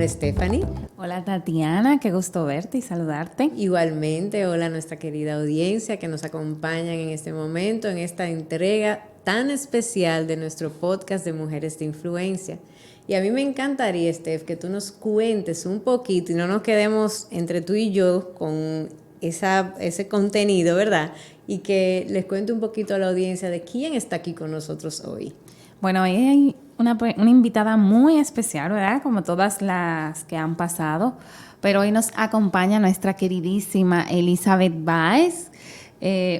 Hola Stephanie. Hola Tatiana, qué gusto verte y saludarte. Igualmente, hola a nuestra querida audiencia que nos acompañan en este momento, en esta entrega tan especial de nuestro podcast de Mujeres de Influencia. Y a mí me encantaría, Steph, que tú nos cuentes un poquito y no nos quedemos entre tú y yo con ese contenido, ¿verdad? Y que les cuente un poquito a la audiencia de quién está aquí con nosotros hoy. Bueno, hoy hay una invitada muy especial, ¿verdad? Como todas las que han pasado, pero hoy nos acompaña nuestra queridísima Elizabeth Báez.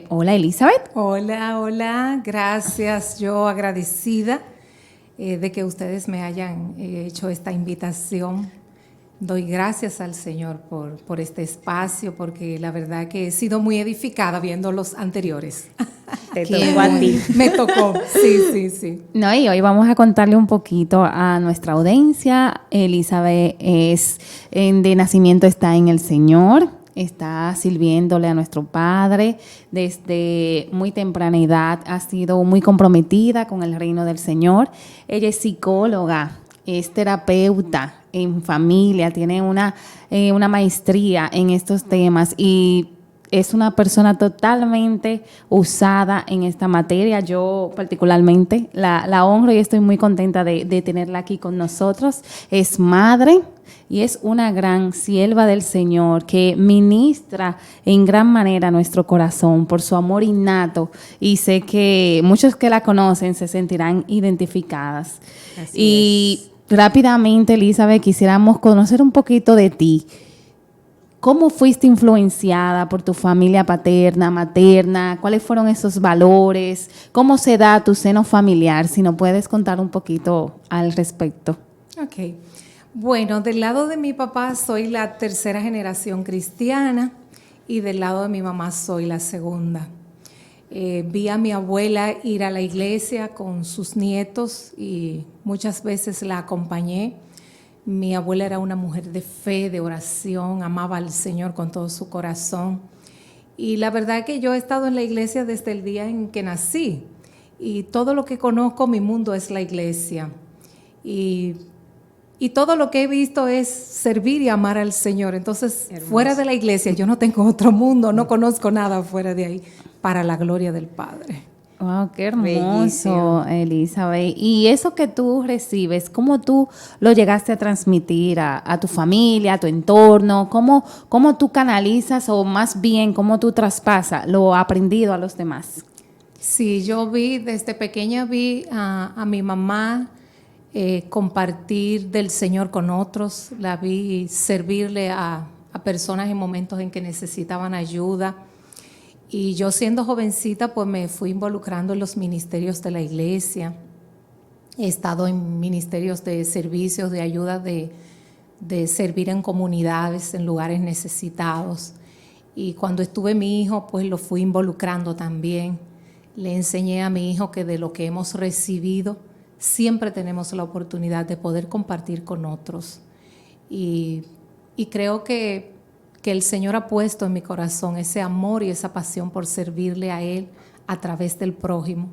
Hola, Elizabeth. Hola, gracias. Yo agradecida de que ustedes me hayan hecho esta invitación. Doy gracias al Señor por este espacio, porque la verdad que he sido muy edificada viendo los anteriores. Te tocó a ti. Me tocó, sí. No, y hoy vamos a contarle un poquito a nuestra audiencia. Elizabeth es de nacimiento está en el Señor, está sirviéndole a nuestro Padre. Desde muy temprana edad ha sido muy comprometida con el reino del Señor. Ella es psicóloga, es terapeuta en familia, tiene una maestría en estos temas y es una persona totalmente usada en esta materia. Yo particularmente la honro y estoy muy contenta de tenerla aquí con nosotros. Es madre y es una gran sierva del Señor que ministra en gran manera nuestro corazón por su amor innato, y sé que muchos que la conocen se sentirán identificadas. Así es. Rápidamente, Elizabeth, quisiéramos conocer un poquito de ti. ¿Cómo fuiste influenciada por tu familia paterna, materna? ¿Cuáles fueron esos valores? ¿Cómo se da tu seno familiar? Si nos puedes contar un poquito al respecto. Ok. Bueno, del lado de mi papá soy la tercera generación cristiana y del lado de mi mamá soy la segunda. Vi a mi abuela ir a la iglesia con sus nietos y muchas veces la acompañé. Mi abuela era una mujer de fe, de oración, amaba al Señor con todo su corazón. Y la verdad es que yo he estado en la iglesia desde el día en que nací. Y todo lo que conozco, mi mundo es la iglesia. Y todo lo que he visto es servir y amar al Señor. Entonces, hermoso. Fuera de la iglesia, yo no tengo otro mundo, no conozco nada fuera de ahí, para la gloria del Padre. Wow, qué hermoso, Elizabeth. Y eso que tú recibes, ¿cómo tú lo llegaste a transmitir a tu familia, a tu entorno? ¿Cómo tú canalizas, o más bien, cómo tú traspasas lo aprendido a los demás? Sí, yo desde pequeña vi a mi mamá compartir del Señor con otros, la vi servirle a personas en momentos en que necesitaban ayuda. Y yo siendo jovencita, pues me fui involucrando en los ministerios de la iglesia. He estado en ministerios de servicios, de ayuda, de servir en comunidades, en lugares necesitados. Y cuando estuve mi hijo, pues lo fui involucrando también. Le enseñé a mi hijo que de lo que hemos recibido, siempre tenemos la oportunidad de poder compartir con otros. Y creo que el Señor ha puesto en mi corazón ese amor y esa pasión por servirle a Él a través del prójimo.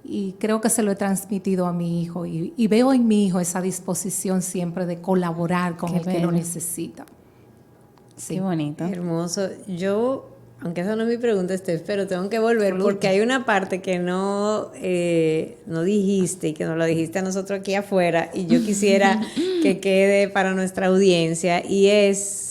Y creo que se lo he transmitido a mi hijo. Y veo en mi hijo esa disposición siempre de colaborar con el que lo necesita. Sí. Qué bonito. Hermoso. Yo, aunque esa no es mi pregunta, Steph, pero tengo que volver porque hay una parte que no dijiste y que nos lo dijiste a nosotros aquí afuera, y yo quisiera que quede para nuestra audiencia, y es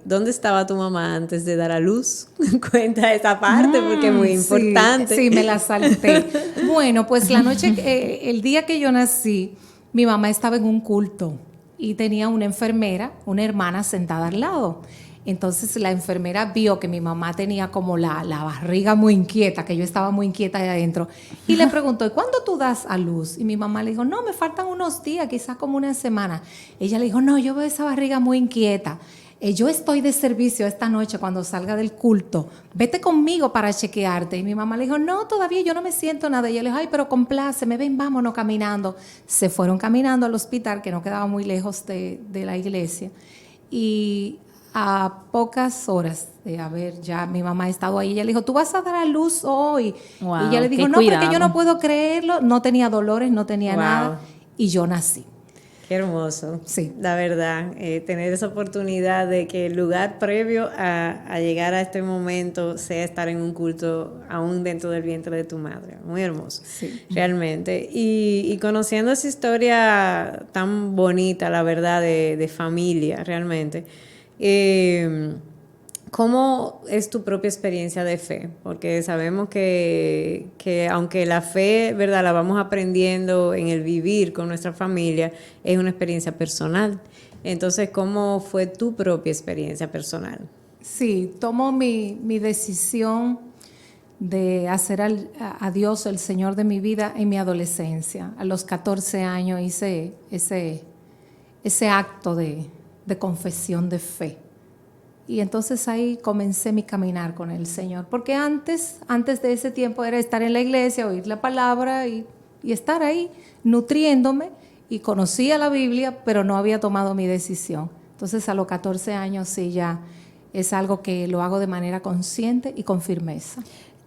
¿dónde estaba tu mamá antes de dar a luz? Cuenta esa parte porque es muy importante. Sí, me la salté. Bueno, pues la noche, el día que yo nací, mi mamá estaba en un culto y tenía una enfermera, una hermana sentada al lado. Entonces la enfermera vio que mi mamá tenía como la barriga muy inquieta, que yo estaba muy inquieta ahí adentro, y le preguntó: ¿y cuándo tú das a luz? Y mi mamá le dijo: no, me faltan unos días, quizás como una semana. Ella le dijo: no, yo veo esa barriga muy inquieta. Yo estoy de servicio esta noche cuando salga del culto, vete conmigo para chequearte. Y mi mamá le dijo: no, todavía yo no me siento nada. Y ella le dijo: ay, pero compláceme, ven, vámonos caminando. Se fueron caminando al hospital, que no quedaba muy lejos de la iglesia. Y a pocas horas de haber ya mi mamá estado ahí, ella le dijo: tú vas a dar a luz hoy. Wow, y ella le dijo: no, porque yo no puedo creerlo. No tenía dolores, no tenía nada. Y yo nací. Qué hermoso. Sí. La verdad, tener esa oportunidad de que el lugar previo a llegar a este momento sea estar en un culto aún dentro del vientre de tu madre. Muy hermoso, Sí. realmente. Y conociendo esa historia tan bonita, la verdad, de familia, realmente. ¿Cómo es tu propia experiencia de fe? Porque sabemos que aunque la fe, ¿verdad?, la vamos aprendiendo en el vivir con nuestra familia, es una experiencia personal. Entonces, ¿cómo fue tu propia experiencia personal? Sí, tomo mi decisión de hacer a Dios el Señor de mi vida en mi adolescencia. A los 14 años hice ese acto de confesión de fe. Y entonces ahí comencé mi caminar con el Señor. Porque antes de ese tiempo era estar en la iglesia, oír la palabra y estar ahí nutriéndome. Y conocía la Biblia, pero no había tomado mi decisión. Entonces a los 14 años sí ya es algo que lo hago de manera consciente y con firmeza.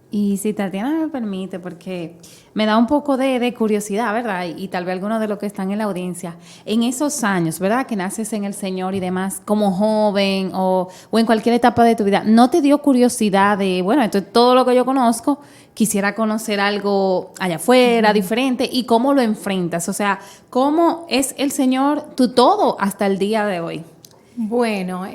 Y si Tatiana me permite, porque me da un poco de curiosidad, ¿verdad? Y tal vez algunos de los que están en la audiencia, en esos años, ¿verdad?, que naces en el Señor y demás, como joven o en cualquier etapa de tu vida, ¿no te dio curiosidad de, bueno, esto es todo lo que yo conozco, quisiera conocer algo allá afuera, diferente, y cómo lo enfrentas? O sea, ¿cómo es el Señor tu todo hasta el día de hoy? Bueno,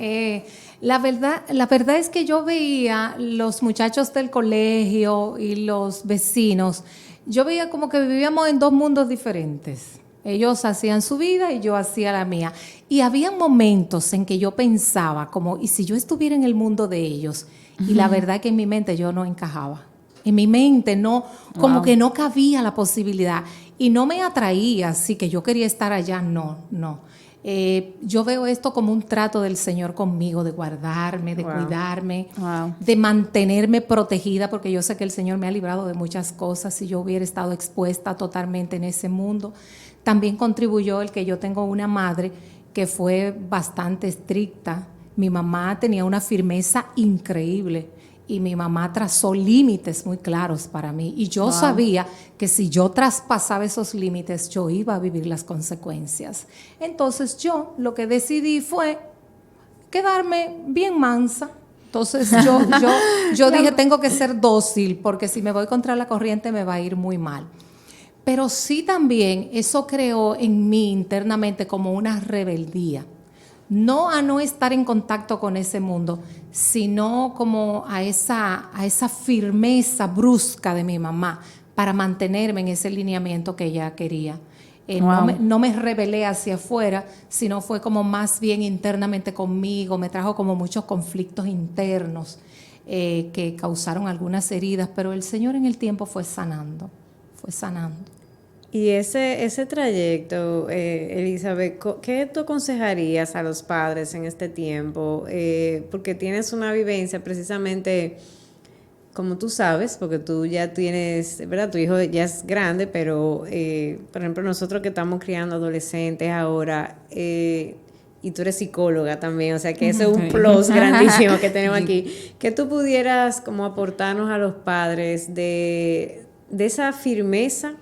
la verdad es que yo veía los muchachos del colegio y los vecinos, yo veía como que vivíamos en dos mundos diferentes. Ellos hacían su vida y yo hacía la mía. Y había momentos en que yo pensaba como, ¿y si yo estuviera en el mundo de ellos? Y la verdad que en mi mente yo no encajaba. En mi mente no, como que no cabía la posibilidad. Y no me atraía, así que yo quería estar allá, no. Yo veo esto como un trato del Señor conmigo, de guardarme, de cuidarme, de mantenerme protegida, porque yo sé que el Señor me ha librado de muchas cosas si yo hubiera estado expuesta totalmente en ese mundo. También contribuyó el que yo tengo una madre que fue bastante estricta. Mi mamá tenía una firmeza increíble y mi mamá trazó límites muy claros para mí. Y yo sabía que si yo traspasaba esos límites, yo iba a vivir las consecuencias. Entonces yo lo que decidí fue quedarme bien mansa. Entonces yo dije, tengo que ser dócil, porque si me voy contra la corriente me va a ir muy mal. Pero sí también eso creó en mí internamente como una rebeldía. No a no estar en contacto con ese mundo, sino como a esa firmeza brusca de mi mamá para mantenerme en ese lineamiento que ella quería. No me rebelé hacia afuera, sino fue como más bien internamente conmigo, me trajo como muchos conflictos internos que causaron algunas heridas, pero el Señor en el tiempo fue sanando. Y ese trayecto, Elizabeth, ¿qué tú aconsejarías a los padres en este tiempo? Porque tienes una vivencia precisamente, como tú sabes, porque tú ya tienes, ¿verdad? Tu hijo ya es grande, pero, por ejemplo, nosotros que estamos criando adolescentes ahora, y tú eres psicóloga también, o sea que eso es un plus grandísimo que tenemos aquí. ¿Qué tú pudieras como aportarnos a los padres de esa firmeza,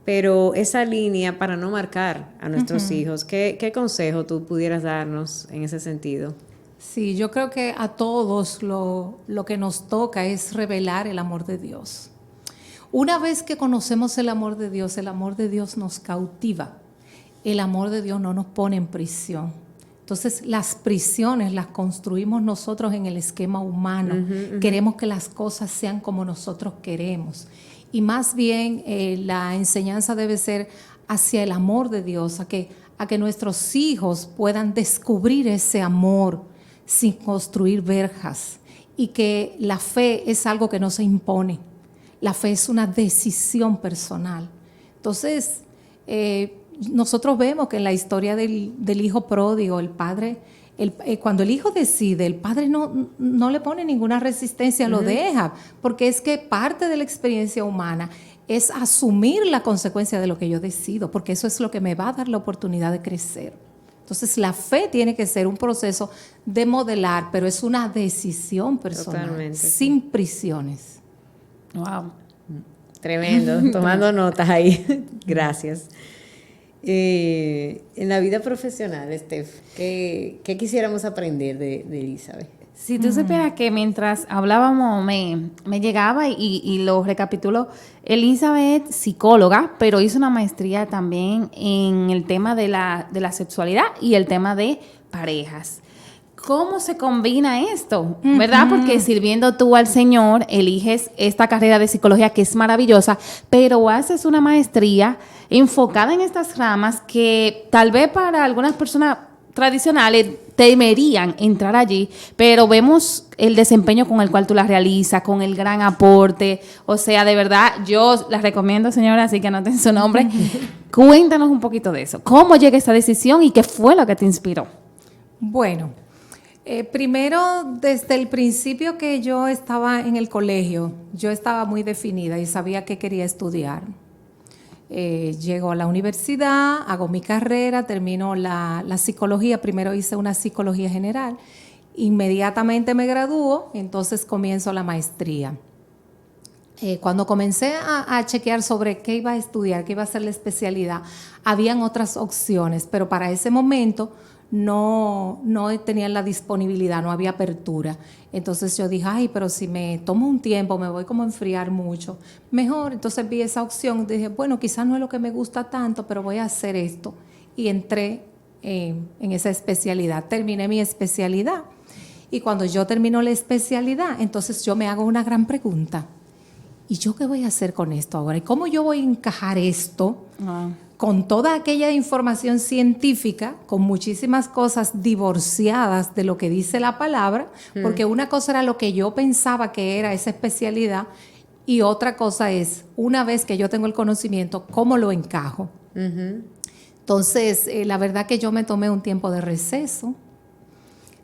pero esa línea para no marcar a nuestros hijos? ¿Qué consejo tú pudieras darnos en ese sentido? Sí, yo creo que a todos lo que nos toca es revelar el amor de Dios. Una vez que conocemos el amor de Dios nos cautiva. El amor de Dios no nos pone en prisión. Entonces las prisiones las construimos nosotros en el esquema humano. Queremos que las cosas sean como nosotros queremos. Y más bien la enseñanza debe ser hacia el amor de Dios, a que nuestros hijos puedan descubrir ese amor sin construir verjas, y que la fe es algo que no se impone. La fe es una decisión personal. Entonces, nosotros vemos que en la historia del hijo pródigo, el padre, cuando el hijo decide, el padre no le pone ninguna resistencia, lo deja, porque es que parte de la experiencia humana es asumir la consecuencia de lo que yo decido, porque eso es lo que me va a dar la oportunidad de crecer. Entonces la fe tiene que ser un proceso de modelar, pero es una decisión personal. Totalmente, sin prisiones. Wow. Tremendo, tomando notas ahí. Gracias. En la vida profesional, Steph, ¿qué quisiéramos aprender de Elizabeth? Si tú supieras que mientras hablábamos me llegaba y lo recapitulo, Elizabeth, psicóloga, pero hizo una maestría también en el tema de la sexualidad y el tema de parejas. ¿Cómo se combina esto? ¿Verdad? Porque sirviendo tú al Señor, eliges esta carrera de psicología que es maravillosa, pero haces una maestría enfocada en estas ramas que tal vez para algunas personas tradicionales temerían entrar allí, pero vemos el desempeño con el cual tú las realizas, con el gran aporte. O sea, de verdad, yo las recomiendo, señora, así que anoten su nombre. Cuéntanos un poquito de eso. ¿Cómo llega esta decisión y qué fue lo que te inspiró? Bueno, primero, desde el principio que yo estaba en el colegio, yo estaba muy definida y sabía que quería estudiar. Llego a la universidad, hago mi carrera, termino la psicología. Primero hice una psicología general, inmediatamente me gradúo, entonces comienzo la maestría. Cuando comencé a chequear sobre qué iba a estudiar, qué iba a ser la especialidad, habían otras opciones, pero para ese momento no tenían la disponibilidad, no había apertura. Entonces yo dije, ay, pero si me tomo un tiempo, me voy como a enfriar mucho. Mejor, entonces vi esa opción, dije, bueno, quizás no es lo que me gusta tanto, pero voy a hacer esto. Y entré en esa especialidad, terminé mi especialidad. Y cuando yo termino la especialidad, entonces yo me hago una gran pregunta. ¿Y yo qué voy a hacer con esto ahora? ¿Y cómo yo voy a encajar esto con toda aquella información científica, con muchísimas cosas divorciadas de lo que dice la palabra? Porque una cosa era lo que yo pensaba que era esa especialidad y otra cosa es, una vez que yo tengo el conocimiento, ¿cómo lo encajo? Entonces, la verdad que yo me tomé un tiempo de receso.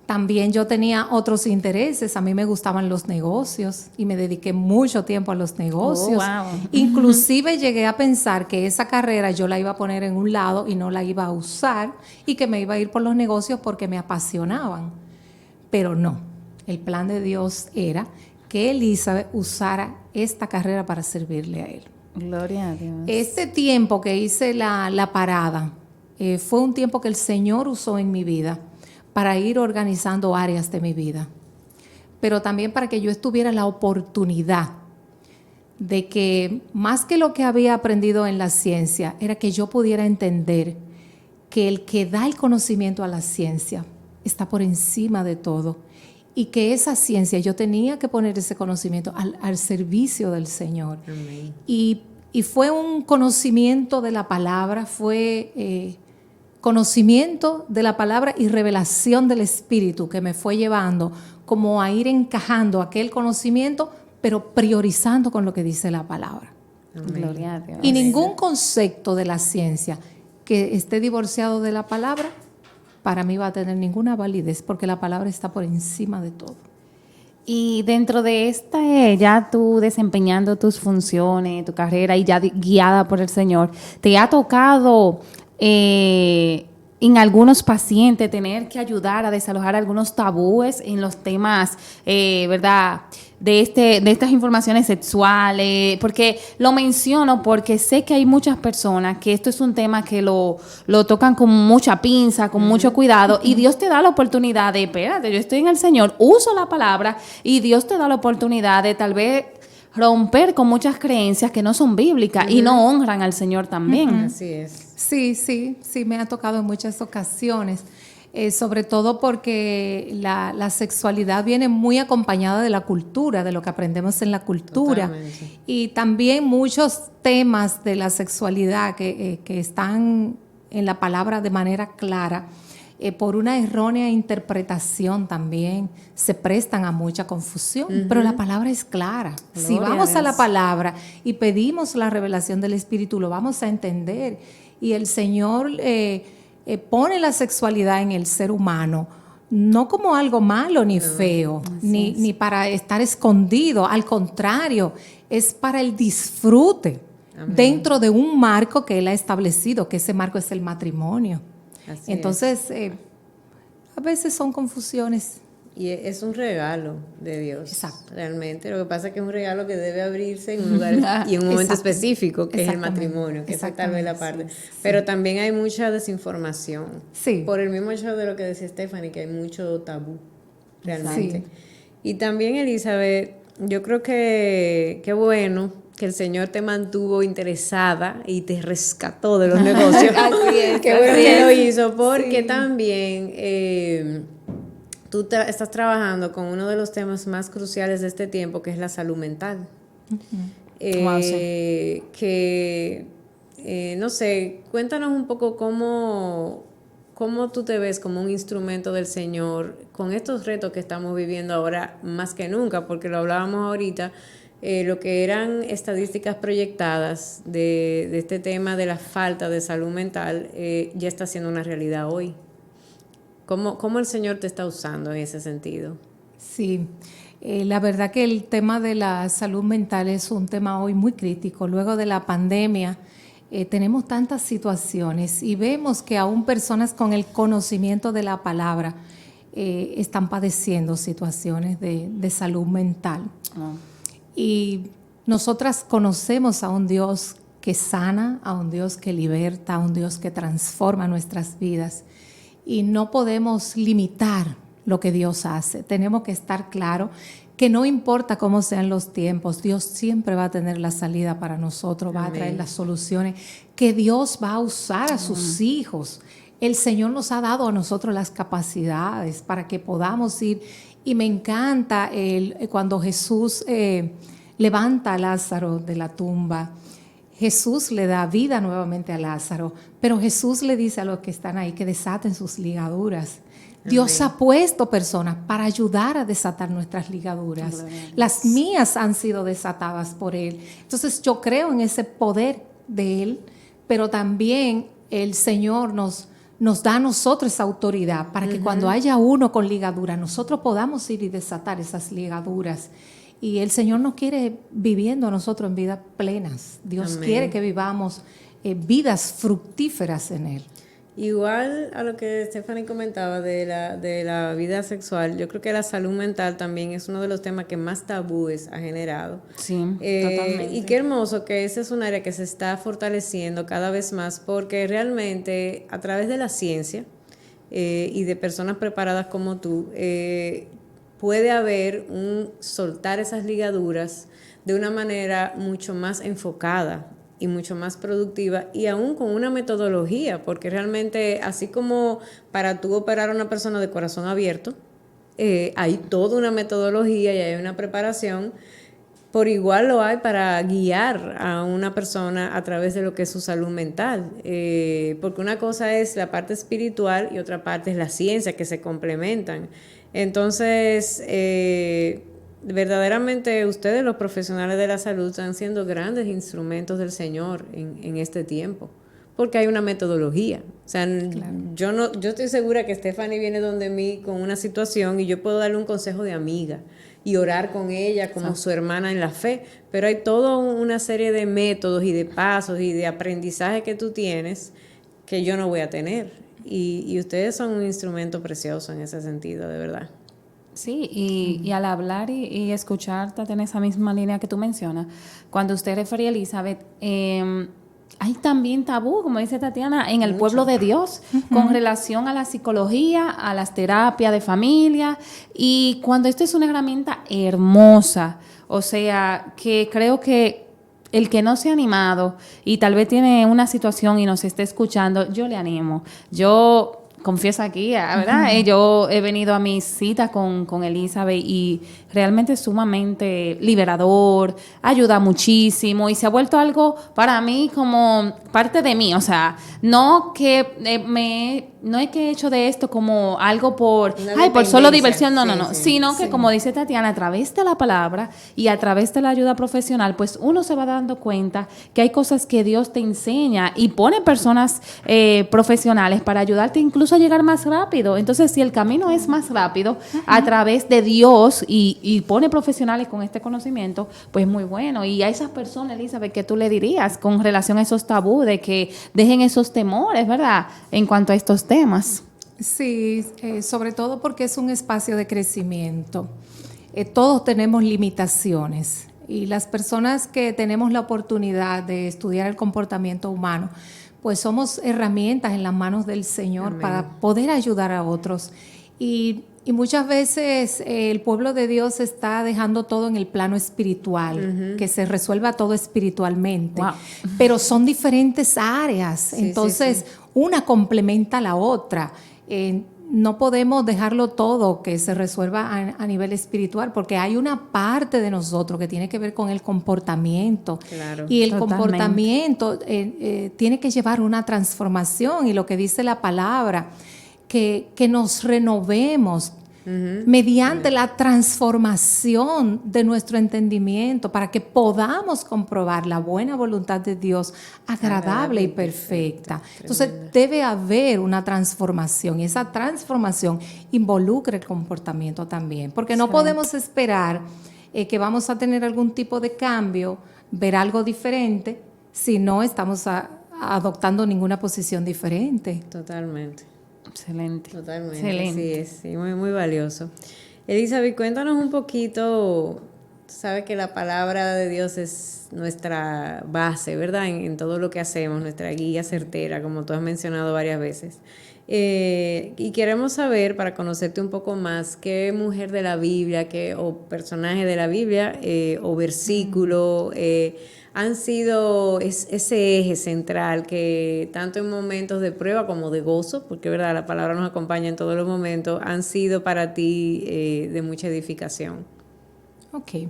También yo tenía otros intereses, a mí me gustaban los negocios y me dediqué mucho tiempo a los negocios. Inclusive llegué a pensar que esa carrera yo la iba a poner en un lado y no la iba a usar y que me iba a ir por los negocios porque me apasionaban. Pero no, el plan de Dios era que Elizabeth usara esta carrera para servirle a Él. Gloria a Dios. Este tiempo que hice la parada fue un tiempo que el Señor usó en mi vida para ir organizando áreas de mi vida, pero también para que yo tuviera la oportunidad de que más que lo que había aprendido en la ciencia, era que yo pudiera entender que el que da el conocimiento a la ciencia está por encima de todo y que esa ciencia yo tenía que poner ese conocimiento al servicio del Señor. Y fue un conocimiento de la palabra, fue conocimiento de la palabra y revelación del Espíritu que me fue llevando como a ir encajando aquel conocimiento, pero priorizando con lo que dice la palabra. Gloria a Dios. Y ningún concepto de la ciencia que esté divorciado de la palabra, para mí va a tener ninguna validez, porque la palabra está por encima de todo. Y dentro de esta, ya tú desempeñando tus funciones, tu carrera y ya guiada por el Señor, ¿te ha tocado en algunos pacientes tener que ayudar a desalojar algunos tabúes en los temas, ¿verdad?, de estas informaciones sexuales? Porque lo menciono porque sé que hay muchas personas que esto es un tema que lo tocan con mucha pinza, con mucho cuidado, y Dios te da la oportunidad de, espérate, yo estoy en el Señor, uso la palabra, y Dios te da la oportunidad de tal vez romper con muchas creencias que no son bíblicas y no honran al Señor también. Así es. Sí, me ha tocado en muchas ocasiones, sobre todo porque la sexualidad viene muy acompañada de la cultura, de lo que aprendemos en la cultura. Totalmente. Y también muchos temas de la sexualidad que están en la palabra de manera clara, por una errónea interpretación también se prestan a mucha confusión, pero la palabra es clara. Gloria si vamos a la palabra y pedimos la revelación del Espíritu, lo vamos a entender. Y el Señor pone la sexualidad en el ser humano no como algo malo ni feo, ni para estar escondido. Al contrario, es para el disfrute. Amén. Dentro de un marco que Él ha establecido, que ese marco es el matrimonio. Entonces, a veces son confusiones Y es un regalo de Dios. Exacto. Realmente. Lo que pasa es que es un regalo que debe abrirse en un lugar y en un momento Exacto. específico, que es el Exactamente. matrimonio, que esa es tal vez la parte. Exactamente, sí. Pero también hay mucha desinformación. Sí. Por el mismo hecho de lo que decía Stephanie, que hay mucho tabú, realmente. Sí. Y también, Elizabeth, yo creo que qué bueno que el Señor te mantuvo interesada y te rescató de los negocios. Así es, Qué bueno así que es. lo hizo, porque Sí. también tú estás trabajando con uno de los temas más cruciales de este tiempo, que es la salud mental. Wow, sí. No sé, cuéntanos un poco cómo tú te ves como un instrumento del Señor con estos retos que estamos viviendo ahora más que nunca, porque lo hablábamos ahorita, lo que eran estadísticas proyectadas de este tema de la falta de salud mental ya está siendo una realidad hoy. ¿Cómo el Señor te está usando en ese sentido? Sí, la verdad que el tema de la salud mental es un tema hoy muy crítico. Luego de la pandemia tenemos tantas situaciones y vemos que aún personas con el conocimiento de la palabra están padeciendo situaciones de salud mental. Oh. Y nosotras conocemos a un Dios que sana, a un Dios que liberta, a un Dios que transforma nuestras vidas. Y no podemos limitar lo que Dios hace. Tenemos que estar claro que no importa cómo sean los tiempos, Dios siempre va a tener la salida para nosotros, va a traer las soluciones, que Dios va a usar a sus hijos. El Señor nos ha dado a nosotros las capacidades para que podamos ir. Y me encanta cuando Jesús levanta a Lázaro de la tumba. Jesús le da vida nuevamente a Lázaro, pero Jesús le dice a los que están ahí que desaten sus ligaduras. Dios ha puesto personas para ayudar a desatar nuestras ligaduras. Las mías han sido desatadas por Él. Entonces yo creo en ese poder de Él, pero también el Señor nos da a nosotros esa autoridad para que cuando haya uno con ligadura, nosotros podamos ir y desatar esas ligaduras. Y el Señor nos quiere viviendo a nosotros en vidas plenas. Dios quiere que vivamos vidas fructíferas en Él. Igual a lo que Stephanie comentaba de la vida sexual, yo creo que la salud mental también es uno de los temas que más tabúes ha generado. Sí, totalmente. Y qué hermoso que ese es un área que se está fortaleciendo cada vez más, porque realmente a través de la ciencia y de personas preparadas como tú, puede haber un soltar esas ligaduras de una manera mucho más enfocada y mucho más productiva y aún con una metodología, porque realmente así como para tú operar a una persona de corazón abierto, hay toda una metodología y hay una preparación, por igual lo hay para guiar a una persona a través de lo que es su salud mental, porque una cosa es la parte espiritual y otra parte es la ciencia, que se complementan. Entonces, verdaderamente ustedes, los profesionales de la salud, están siendo grandes instrumentos del Señor en este tiempo, porque hay una metodología. O sea, claro. Yo estoy segura que Stephanie viene donde mí con una situación y yo puedo darle un consejo de amiga y orar con ella como su hermana en la fe, pero hay toda una serie de métodos y de pasos y de aprendizaje que tú tienes que yo no voy a tener. Y ustedes son un instrumento precioso en ese sentido, de verdad. Sí, y al hablar y escucharte en esa misma línea que tú mencionas, cuando usted refería a Elizabeth, hay también tabú, como dice Tatiana, en el pueblo de Dios, con relación a la psicología, a las terapias de familia, y cuando esto es una herramienta hermosa, o sea, que creo que el que no se ha animado y tal vez tiene una situación y nos esté escuchando, yo le animo. Yo confieso aquí, ¿verdad? Yo he venido a mis citas con Elizabeth y realmente es sumamente liberador, ayuda muchísimo y se ha vuelto algo para mí como parte de mí. O sea, no que no es que he hecho de esto como algo por solo diversión, no, sino que como dice Tatiana, a través de la palabra y a través de la ayuda profesional, pues uno se va dando cuenta que hay cosas que Dios te enseña y pone personas profesionales para ayudarte incluso a llegar más rápido. Entonces, si el camino es más rápido a través de Dios y pone profesionales con este conocimiento, pues muy bueno. Y a esas personas, Elizabeth, ¿qué tú le dirías con relación a esos tabús, de que dejen esos temores, ¿verdad?, en cuanto a estos temas? Sí, sobre todo porque es un espacio de crecimiento. Todos tenemos limitaciones y las personas que tenemos la oportunidad de estudiar el comportamiento humano, pues somos herramientas en las manos del Señor. Amén. Para poder ayudar a otros. Y muchas veces el pueblo de Dios está dejando todo en el plano espiritual, que se resuelva todo espiritualmente. Wow. Pero son diferentes áreas, entonces una complementa a la otra. No podemos dejarlo todo que se resuelva a nivel espiritual, porque hay una parte de nosotros que tiene que ver con el comportamiento. Claro, y el comportamiento tiene que llevar una transformación, y lo que dice la palabra, que nos renovemos mediante la transformación de nuestro entendimiento, para que podamos comprobar la buena voluntad de Dios, agradable y perfecta. Entonces debe haber una transformación, y esa transformación involucra el comportamiento también, porque no podemos esperar que vamos a tener algún tipo de cambio, ver algo diferente, si no estamos adoptando ninguna posición diferente. Totalmente. Excelente. Totalmente. Excelente. Sí, es sí, muy, muy valioso. Elizabeth, cuéntanos un poquito. Sabes que la palabra de Dios es nuestra base, ¿verdad? En todo lo que hacemos, nuestra guía certera, como tú has mencionado varias veces. Y queremos saber, para conocerte un poco más, qué mujer de la Biblia, o personaje de la Biblia, o versículo, han sido ese eje central que tanto en momentos de prueba como de gozo, porque verdad la palabra nos acompaña en todos los momentos, han sido para ti de mucha edificación. Ok.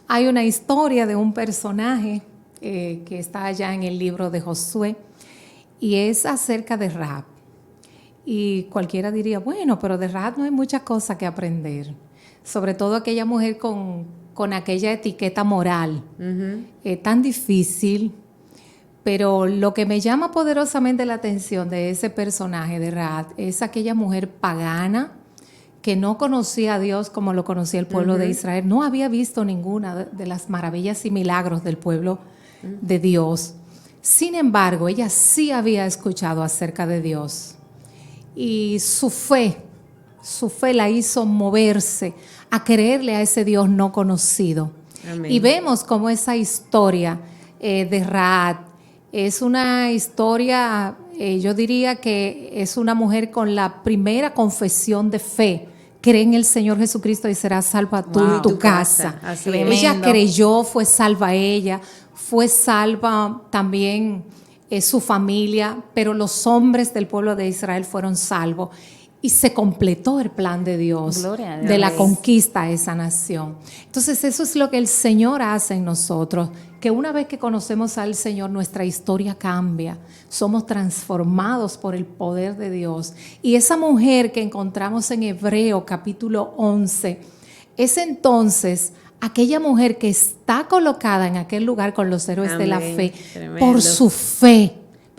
Hay una historia de un personaje que está allá en el libro de Josué, y es acerca de Rahab. Y cualquiera diría, bueno, pero de Rahab no hay muchas cosas que aprender, sobre todo aquella mujer con aquella etiqueta moral, tan difícil. Pero lo que me llama poderosamente la atención de ese personaje de Rahab es aquella mujer pagana que no conocía a Dios como lo conocía el pueblo de Israel, no había visto ninguna de las maravillas y milagros del pueblo de Dios. Sin embargo, ella sí había escuchado acerca de Dios, y su fe la hizo moverse a creerle a ese Dios no conocido. Amén. Y vemos cómo esa historia de Rahab es una historia, yo diría que es una mujer con la primera confesión de fe. Cree en el Señor Jesucristo y serás salva tú y tu casa. Ella creyó, fue salva ella, fue salva también su familia, pero los hombres del pueblo de Israel fueron salvos. Y se completó el plan de Dios, de la conquista a esa nación. Entonces eso es lo que el Señor hace en nosotros, que una vez que conocemos al Señor, nuestra historia cambia, somos transformados por el poder de Dios. Y esa mujer que encontramos en Hebreo capítulo 11, es entonces aquella mujer que está colocada en aquel lugar con los héroes de la fe. Tremendo. Por su fe.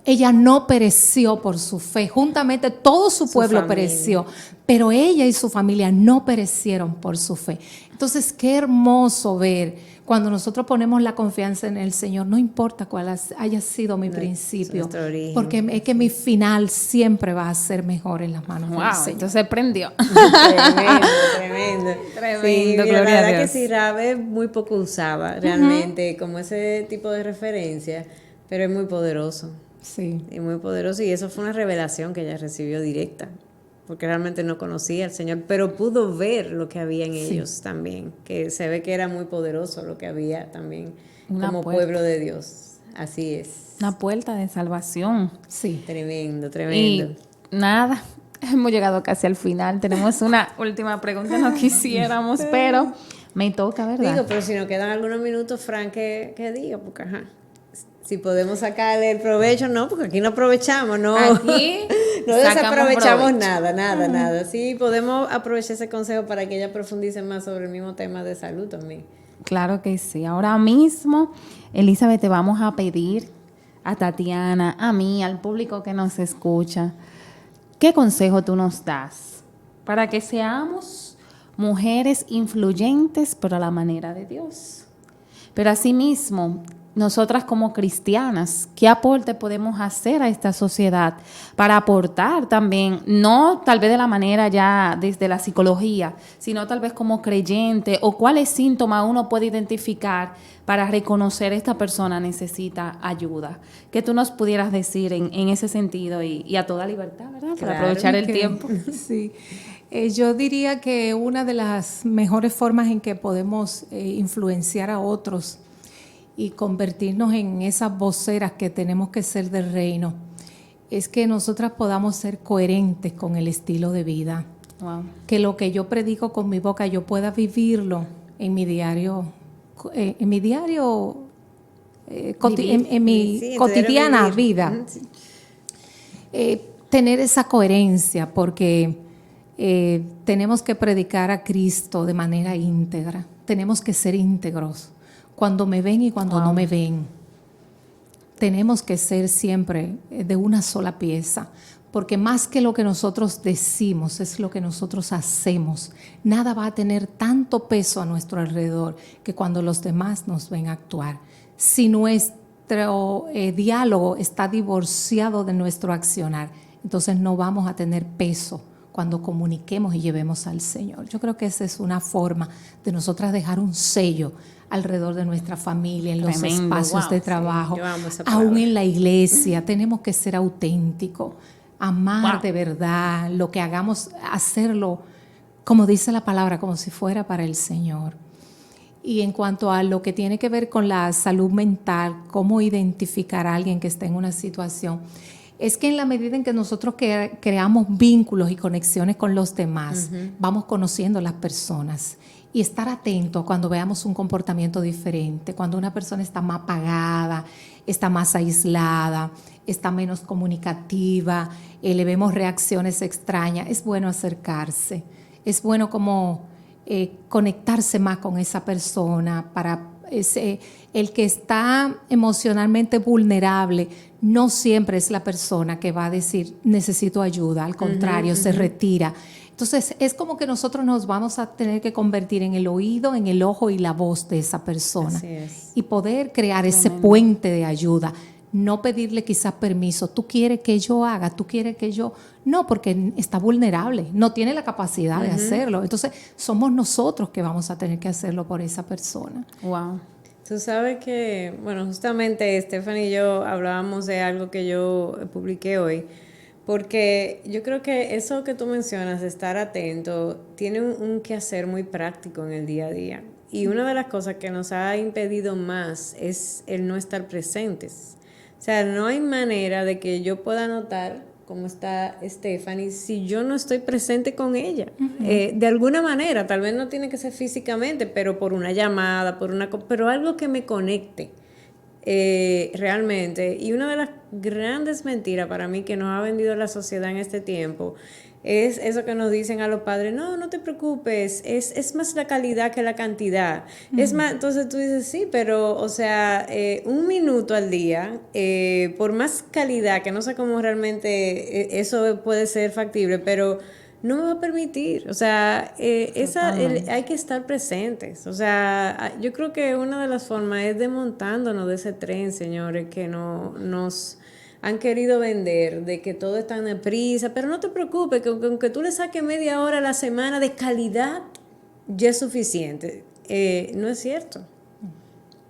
Ella no pereció por su fe, juntamente todo su pueblo pereció, pero ella y su familia no perecieron por su fe. Entonces, qué hermoso ver cuando nosotros ponemos la confianza en el Señor, no importa cuál haya sido mi principio, porque es que mi final siempre va a ser mejor en las manos del Señor. Entonces prendió. Tremendo. Sí, la verdad que sí, Rahab es muy poco usaba realmente como ese tipo de referencia, pero es muy poderoso. Sí. Y muy poderoso, y eso fue una revelación que ella recibió directa, porque realmente no conocía al Señor, pero pudo ver lo que había en ellos también, que se ve que era muy poderoso lo que había también como pueblo de Dios. Así es. Una puerta de salvación. Sí. Tremendo. Y nada, hemos llegado casi al final. Tenemos una última pregunta, no quisiéramos, pero me toca, ¿verdad? Digo, pero si nos quedan algunos minutos, Frank, que diga, porque ajá. Si podemos sacarle el provecho, no, porque aquí no aprovechamos, no. Aquí no desaprovechamos nada. Sí, podemos aprovechar ese consejo para que ella profundice más sobre el mismo tema de salud también. Claro que sí. Ahora mismo, Elizabeth, te vamos a pedir a Tatiana, a mí, al público que nos escucha, ¿qué consejo tú nos das para que seamos mujeres influyentes, pero a la manera de Dios? Pero asimismo, nosotras como cristianas, ¿qué aporte podemos hacer a esta sociedad para aportar también, no tal vez de la manera ya desde la psicología, sino tal vez como creyente, o cuáles síntomas uno puede identificar para reconocer esta persona necesita ayuda? ¿Qué tú nos pudieras decir en ese sentido y a toda libertad, ¿verdad? Para aprovechar el tiempo. Sí. Yo diría que una de las mejores formas en que podemos influenciar a otros y convertirnos en esas voceras que tenemos que ser del reino es que nosotras podamos ser coherentes con el estilo de vida. Wow. Que lo que yo predico con mi boca yo pueda vivirlo en mi diario, en mi cotidiana vida. Tener esa coherencia, porque tenemos que predicar a Cristo de manera íntegra. Tenemos que ser íntegros cuando me ven y cuando no me ven. Tenemos que ser siempre de una sola pieza, porque más que lo que nosotros decimos es lo que nosotros hacemos. Nada va a tener tanto peso a nuestro alrededor que cuando los demás nos ven actuar. Si nuestro diálogo está divorciado de nuestro accionar, entonces no vamos a tener peso cuando comuniquemos y llevemos al Señor. Yo creo que esa es una forma de nosotras dejar un sello alrededor de nuestra familia, en los espacios de trabajo, aún en la iglesia. Tenemos que ser auténticos, amar de verdad, lo que hagamos, hacerlo, como dice la palabra, como si fuera para el Señor. Y en cuanto a lo que tiene que ver con la salud mental, cómo identificar a alguien que está en una situación, es que en la medida en que nosotros creamos vínculos y conexiones con los demás, vamos conociendo a las personas. Y estar atento cuando veamos un comportamiento diferente, cuando una persona está más apagada, está más aislada, está menos comunicativa, le vemos reacciones extrañas, es bueno acercarse, es bueno como conectarse más con esa persona. El que está emocionalmente vulnerable no siempre es la persona que va a decir necesito ayuda, al contrario, se retira. Entonces, es como que nosotros nos vamos a tener que convertir en el oído, en el ojo y la voz de esa persona. Así es. Y poder crear ese puente de ayuda. No pedirle quizás permiso. ¿Tú quieres que yo haga? ¿Tú quieres que yo...? No, porque está vulnerable. No tiene la capacidad de hacerlo. Entonces, somos nosotros que vamos a tener que hacerlo por esa persona. Wow. Tú sabes que, bueno, justamente Stephanie y yo hablábamos de algo que yo publiqué hoy. Porque yo creo que eso que tú mencionas, de estar atento, tiene un quehacer muy práctico en el día a día. Y una de las cosas que nos ha impedido más es el no estar presentes. O sea, no hay manera de que yo pueda notar cómo está Stephanie si yo no estoy presente con ella. De alguna manera, tal vez no tiene que ser físicamente, pero por una llamada, pero algo que me conecte. Realmente. Y una de las grandes mentiras para mí que nos ha vendido la sociedad en este tiempo es eso que nos dicen a los padres: no te preocupes, es más la calidad que la cantidad. Es más, entonces tú dices, sí, pero o sea, un minuto al día, por más calidad, que no sé cómo realmente eso puede ser factible, pero no me va a permitir. O sea, hay que estar presentes. O sea, yo creo que una de las formas es desmontándonos de ese tren, señores, que nos han querido vender, de que todo está en deprisa. Pero no te preocupes, que aunque tú le saques media hora a la semana de calidad, ya es suficiente. No es cierto.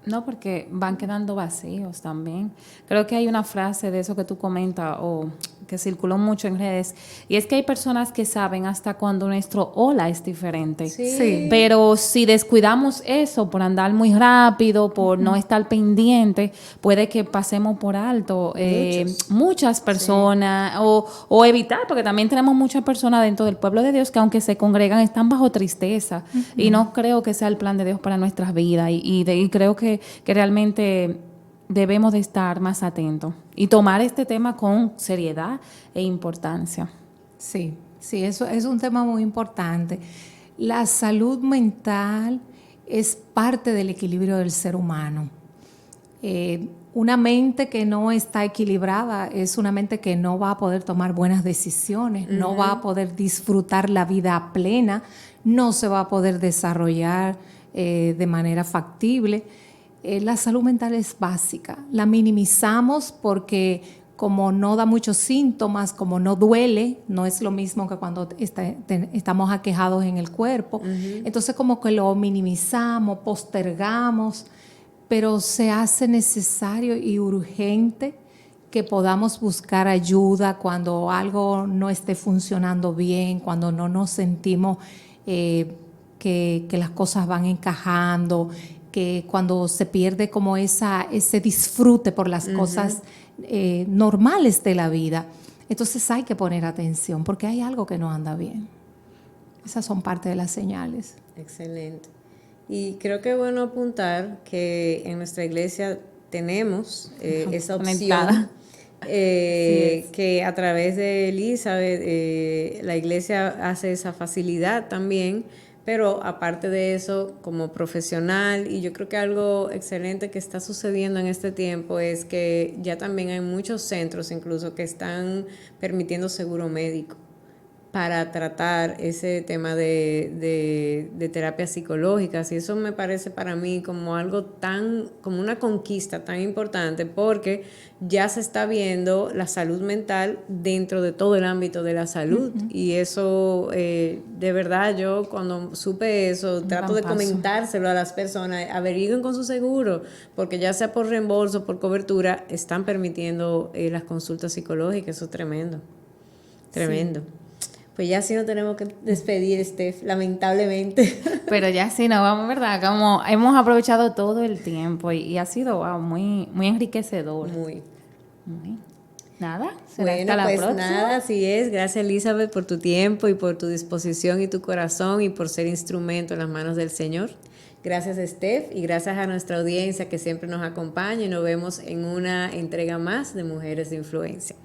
No, porque van quedando vacíos también. Creo que hay una frase de eso que tú comentas o que circuló mucho en redes, y es que hay personas que saben hasta cuando nuestro hola es diferente. Sí. Pero si descuidamos eso por andar muy rápido, por no estar pendiente, puede que pasemos por alto muchas personas o evitar, porque también tenemos muchas personas dentro del pueblo de Dios que aunque se congregan están bajo tristeza y no creo que sea el plan de Dios para nuestras vidas y creo que realmente debemos de estar más atentos y tomar este tema con seriedad e importancia. Sí, eso es un tema muy importante. La salud mental es parte del equilibrio del ser humano. Una mente que no está equilibrada es una mente que no va a poder tomar buenas decisiones, no va a poder disfrutar la vida plena, no se va a poder desarrollar de manera factible. la salud mental es básica. La minimizamos porque como no da muchos síntomas, como no duele, no es lo mismo que cuando estamos aquejados en el cuerpo. Entonces como que lo minimizamos, postergamos, pero se hace necesario y urgente que podamos buscar ayuda cuando algo no esté funcionando bien, cuando no nos sentimos que las cosas van encajando, que cuando se pierde como ese disfrute por las cosas normales de la vida. Entonces hay que poner atención porque hay algo que no anda bien. Esas son parte de las señales. Excelente. Y creo que es bueno apuntar que en nuestra iglesia tenemos esa opción que a través de Elizabeth la iglesia hace esa facilidad también, pero aparte de eso, como profesional, y yo creo que algo excelente que está sucediendo en este tiempo es que ya también hay muchos centros incluso que están permitiendo seguro médico para tratar ese tema de terapias psicológicas, y eso me parece para mí como algo como una conquista tan importante, porque ya se está viendo la salud mental dentro de todo el ámbito de la salud, y eso de verdad yo cuando supe eso trato de comentárselo a las personas, averigüen con su seguro, porque ya sea por reembolso, por cobertura, están permitiendo las consultas psicológicas. Eso es tremendo, tremendo. Sí. Pues ya sí nos tenemos que despedir, Steph, lamentablemente. Pero ya sí, no vamos, ¿verdad? Como hemos aprovechado todo el tiempo y ha sido muy, muy enriquecedor. Muy. Nada, será bueno, hasta la pues próxima. Nada, así es. Gracias, Elizabeth, por tu tiempo y por tu disposición y tu corazón y por ser instrumento en las manos del Señor. Gracias, Steph, y gracias a nuestra audiencia que siempre nos acompaña, y nos vemos en una entrega más de Mujeres de Influencia.